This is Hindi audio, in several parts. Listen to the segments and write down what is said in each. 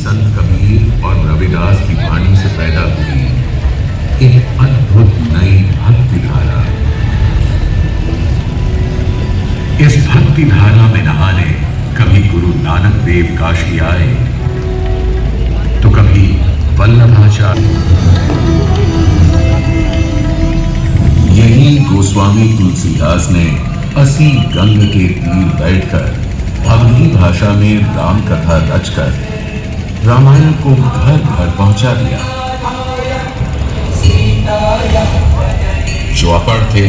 संत कबीर और रविदास की वाणी से पैदा हुई एक अद्भुत नई भक्ति धारा। इस भक्ति धारा में नहाने कभी गुरु नानक देव काशी आए तो कभी वल्लभाचार्य। यही गोस्वामी तुलसीदास ने असी गंग के तीर बैठकर अवधी भाषा में राम कथा रचकर रामायण को घर घर पहुंचा दिया। जो अपढ़ थे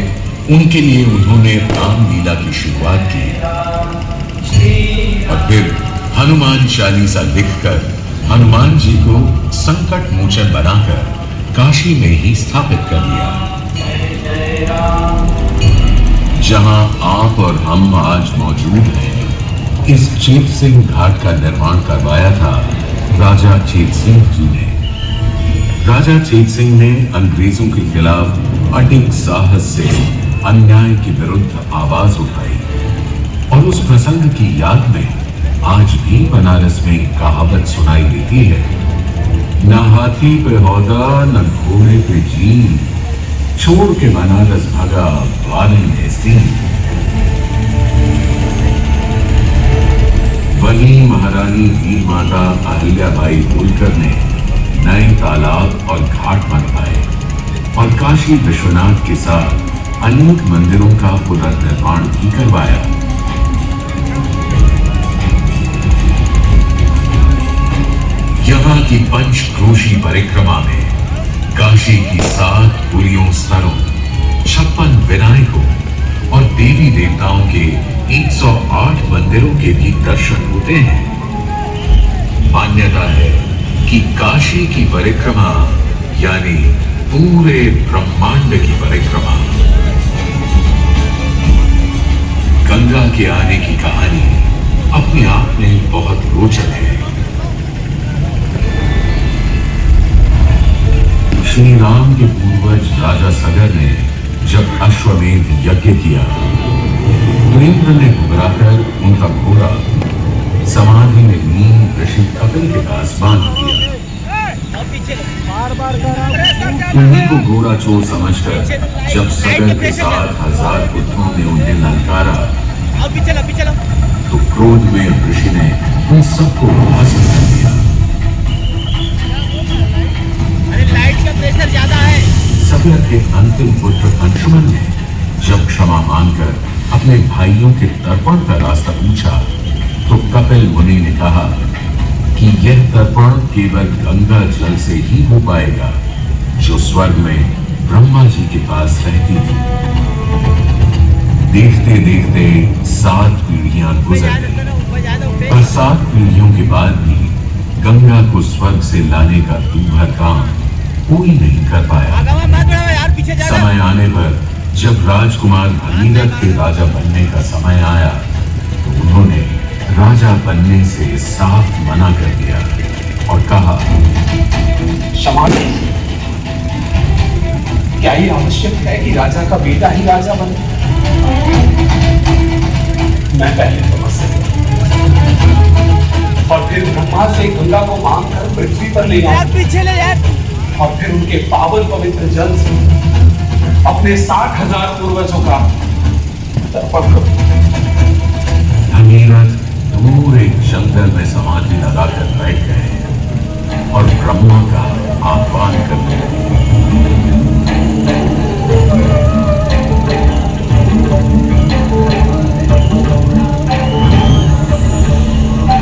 उनके लिए उन्होंने रामलीला की शुरुआत की और फिर हनुमान चालीसा लिखकर हनुमान जी को संकट मोचन बनाकर काशी में ही स्थापित कर दिया। जहां आप और हम आज मौजूद हैं, इस चेत सिंह घाट का निर्माण करवाया था राजा चेत सिंह जी ने। राजा चेत सिंह ने अंग्रेजों के खिलाफ अडिग साहस से अन्याय के विरुद्ध आवाज उठाई और उस प्रसंग की याद में आज भी बनारस में कहावत सुनाई देती है, न हाथी पे हौदा न घोड़े पे जीन, छोड़ के बनारस भगा वाले ऐसी। वहीं महारानी वीर माता अहिल्याबाई होलकर ने नए तालाब और घाट बनवाए और काशी विश्वनाथ के साथ अनेक मंदिरों का पुनर्निर्माण भी करवाया। यहाँ की पंचक्रोशी परिक्रमा में काशी की 7 पुरियों स्तरों, 56 विनायकों और देवी देवताओं के 108 मंदिरों के भी दर्शन होते हैं। मान्यता है कि काशी की परिक्रमा यानी पूरे ब्रह्मांड की परिक्रमा। गंगा के आने की कहानी अपने आप में बहुत रोचक है। श्री राम के पूर्वज राजा सगर ने जब अश्वमेध यज्ञ किया तो इंद्र ने घबराकर उनका घोड़ा समाधि में लीन ऋषि कपिल के पास बांध दिया। उन्हीं को घोड़ा चोर समझकर जब सगर के 7,000 पुत्रों ने उन्हें ललकारा तो क्रोध में ऋषि ने उन सबको भस्म कर दिया। लाइट का प्रेशर ज्यादा है। सगर के अंतिम पुत्र अंशुमन ने जब क्षमा मांगकर अपने भाइयों के तर्पण का रास्ता पूछा तो कपिल मुनि ने कहा कि यह तर्पण केवल गंगा जल से ही हो पाएगा जो स्वर्ग में ब्रह्मा जी के पास रहती थी। देखते देखते 7 पीढ़ियां गुजर गई और 7 पीढ़ियों के बाद भी गंगा को स्वर्ग से लाने का दूभर काम कोई नहीं कर पाया। समय आने पर जब राजकुमार भगीरथ के राजा बनने का समय आया तो उन्होंने राजा बनने से साफ मना कर दिया और कहा, क्षमा क्या ये आवश्यक है कि राजा का बेटा ही राजा बने? मैं पहले समझ सका और फिर ब्रह्मा से गंगा को मांग कर पृथ्वी पर ले आया और फिर उनके पावन पवित्र जल से अपने 60,000 पूर्वजों का तर्पण करूं। भगीरथ दूर एक जंगल में समाधि लगाकर बैठ गए और ब्रह्मा का आह्वान करने लगे।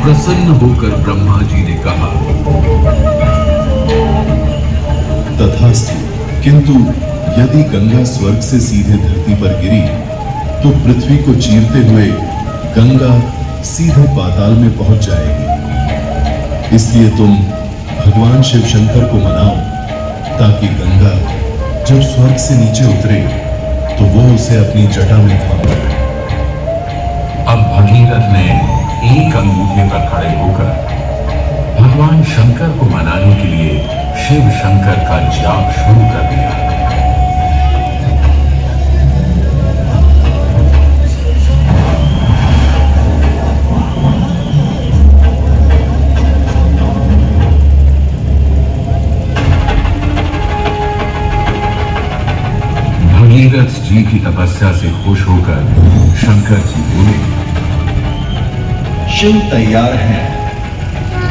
प्रसन्न होकर ब्रह्मा जी ने कहा, तथास्तु, किंतु यदि गंगा स्वर्ग से सीधे धरती पर गिरी तो पृथ्वी को चीरते हुए गंगा सीधे पाताल में पहुंच जाएगी। इसलिए तुम भगवान शिव शंकर को मनाओ ताकि गंगा जब स्वर्ग से नीचे उतरे तो वो उसे अपनी जटा में थाम ले। अब भगीरथ ने एक अंगूठे पर खड़े होकर भगवान शंकर को मनाने के लिए शिव शंकर का जाप शुरू कर दिया। की तपस्या से खुश होकर शंकर जी बोले, शिव तैयार हैं,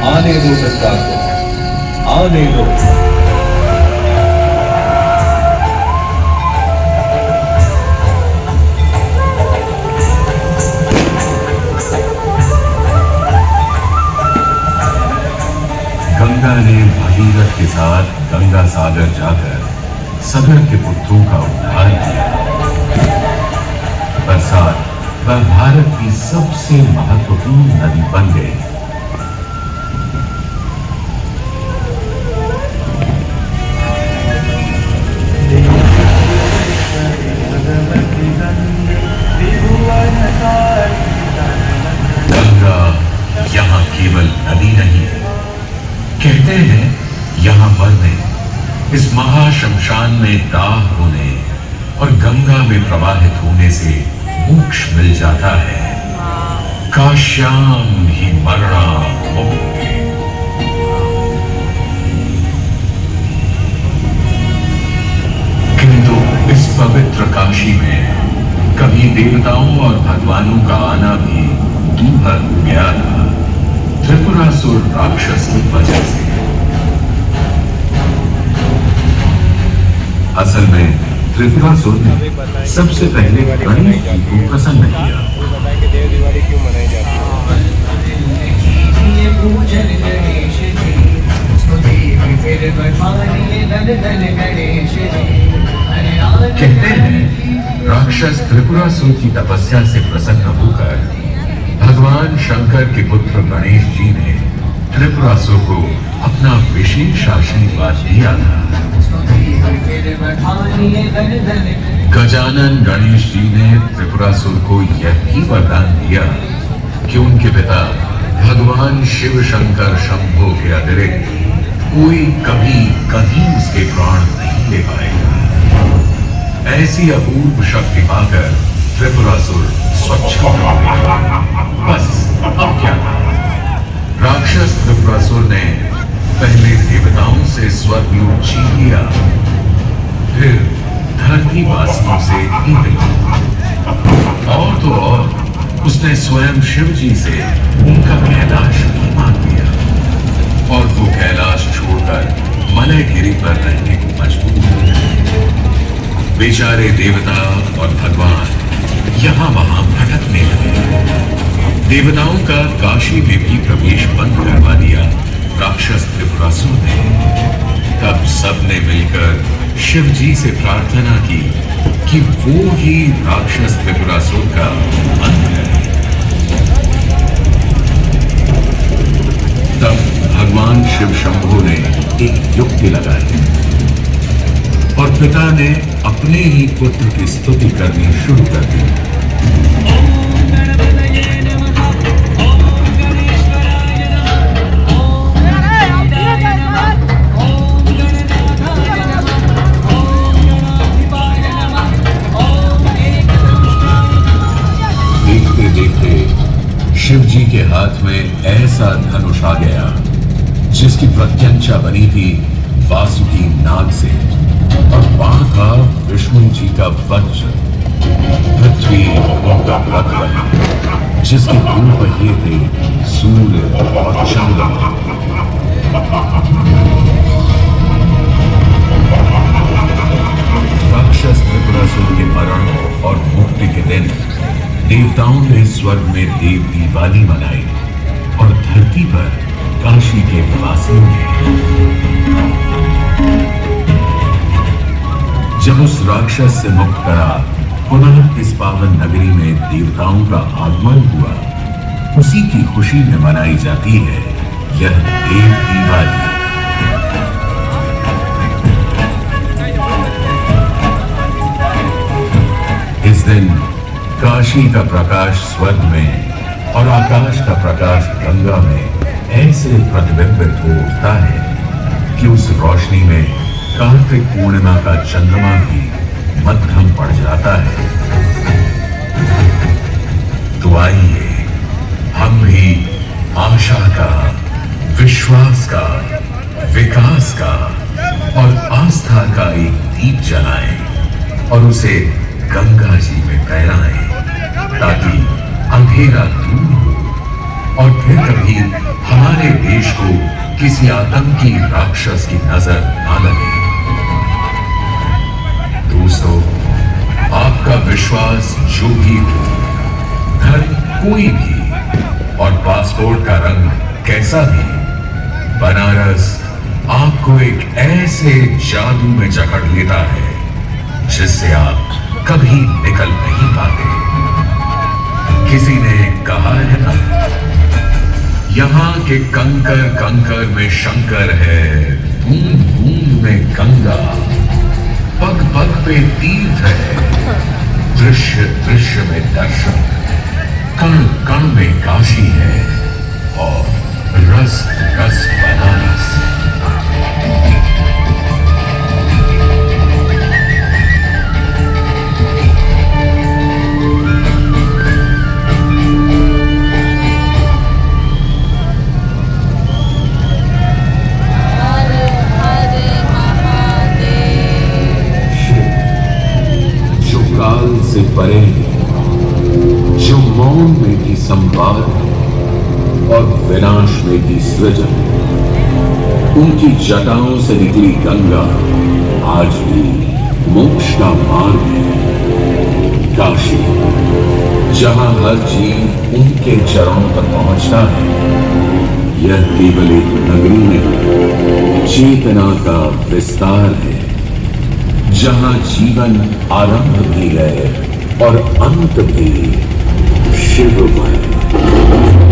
आने दो गंगा को, आने दो। गंगा ने भगीरथ के साथ गंगा सागर जाकर सगर के पुत्रों का उद्धार किया। बरसात वह भारत की सबसे महत्वपूर्ण नदी बन गई। गंगा यहाँ केवल नदी नहीं है, कहते हैं यहाँ मरने, इस महाशमशान में दाह होने और गंगा में प्रवाहित होने से मोक्ष मिल जाता है। काश्याम ही मरणा मुक्ति। किंतु इस पवित्र काशी में कभी देवताओं और भगवानों का आना भी दूभर हो गया था, त्रिपुरासुर राक्षस की वजह से। असल में त्रिपुरासुर ने सबसे पहले गणेश जी को प्रसन्न किया। देव दिवाली क्यों मनाई जाती है? कहते हैं राक्षस त्रिपुरासुर की तपस्या से प्रसन्न होकर भगवान शंकर के पुत्र गणेश जी ने त्रिपुरासुर को अपना विशेष आशीर्वाद दिया था। गजानन गणेश जी ने त्रिपुरासुर को यह भी वरदान दिया कि उनके पिता भगवान शिव शंकर शंभो के अतिरिक्त कोई कभी कहीं उसके प्राण नहीं ले पाएगा। ऐसी अपूर्व शक्ति पाकर त्रिपुरासुर स्वच्छ हो गया। बस अब क्या था? राक्षस त्रिपुरासुर ने पहले देवताओं से स्वर्गलोक छीन लिया, फिर धरतीवासियों से इंद्र, और तो और उसने स्वयं शिव जी से उनका कैलाश भी मांग लिया और वो कैलाश छोड़कर मलयगिरी पर रहने को मजबूर हो गए। बेचारे देवता और भगवान यहाँ वहां भटकने लगे। देवताओं का काशी में भी प्रवेश बंद करवा दिया राक्षस त्रिपुरासुर ने। तब सबने मिलकर शिव जी से प्रार्थना की कि वो ही राक्षस त्रिपुरासुर का अंत करे। तब भगवान शिव शंभो ने एक युक्ति लगाई और पिता ने अपने ही पुत्र की स्तुति करनी शुरू कर दी। देखते देखते शिव जी के हाथ में ऐसा धनुष आ गया जिसकी प्रत्यंचा बनी थी वासुकी नाग से, और बाण था विष्णु जी का वज्र। पृथ्वी उनका रथ बना जिसके दो पहिए थे सूर्य और चंद्रमा। राक्षस त्रिपुरासुर के मरण और मुक्ति के दिन देवताओं ने स्वर्ग में देव दिवाली मनाई और धरती पर काशी के वासियों ने। जब उस राक्षस से मुक्त करा पुनः इस पावन नगरी में देवताओं का आगमन हुआ, उसी की खुशी में मनाई जाती है यह देव दिवाली। इस दिन काशी का प्रकाश स्वर्ग में और आकाश का प्रकाश गंगा में ऐसे प्रतिबिंबित हो उठता है कि उस रोशनी में कार्तिक पूर्णिमा का चंद्रमा भी मध्यम पड़ जाता है। तो आइए हम भी आशा का, विश्वास का, विकास का और आस्था का एक दीप जलाएं और उसे गंगा जी में फैलाएं ताकि अंधेरा दूर हो और फिर कभी हमारे देश को किसी आतंकी राक्षस की नजर ना लगे। दोस्तों, आपका विश्वास जो भी हो, धर्म कोई भी और पासपोर्ट का रंग कैसा भी, बनारस आपको एक ऐसे जादू में जकड़ लेता है जिससे आप कभी निकल नहीं पाते। किसी ने कहा है ना, यहां के कंकर कंकर में शंकर है, बूंद बूंद में गंगा, पग पग पे तीर्थ है, दृश्य दृश्य में दर्शन, कण कण में काशी है और रस रस बनारस। जो काल से परे है, जो मौन में भी संवाद है और विनाश में भी सृजन, उनकी जटाओं से निकली गंगा आज भी मोक्ष का मार्ग है। काशी, जहां हर जीव उनके चरणों पर पहुंचता है, यह केवल एक नगरी नहीं, चेतना का विस्तार है, जहां जीवन आरंभ भी है और अंत भी शिवमय।